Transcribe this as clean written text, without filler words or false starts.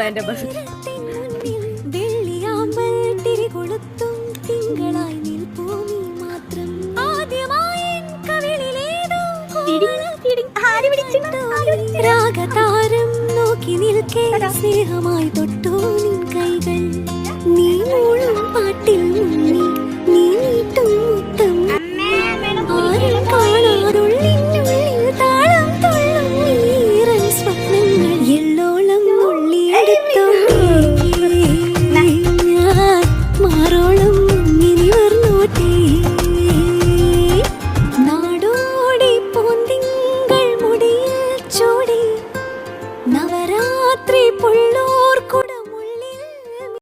എന്റെ ബസ്. വെള്ളിയാമ്പൽ തിരികൊളുത്തും തിങ്കളായി നിൽപ്പൂമി മാത്രം. ആദ്യമായി കവിളിലേതോ രാഗതാരം നോക്കി നിൽക്കേ സ്നേഹമായി തൊട്ടു നിൻ കൈകൾ. നീ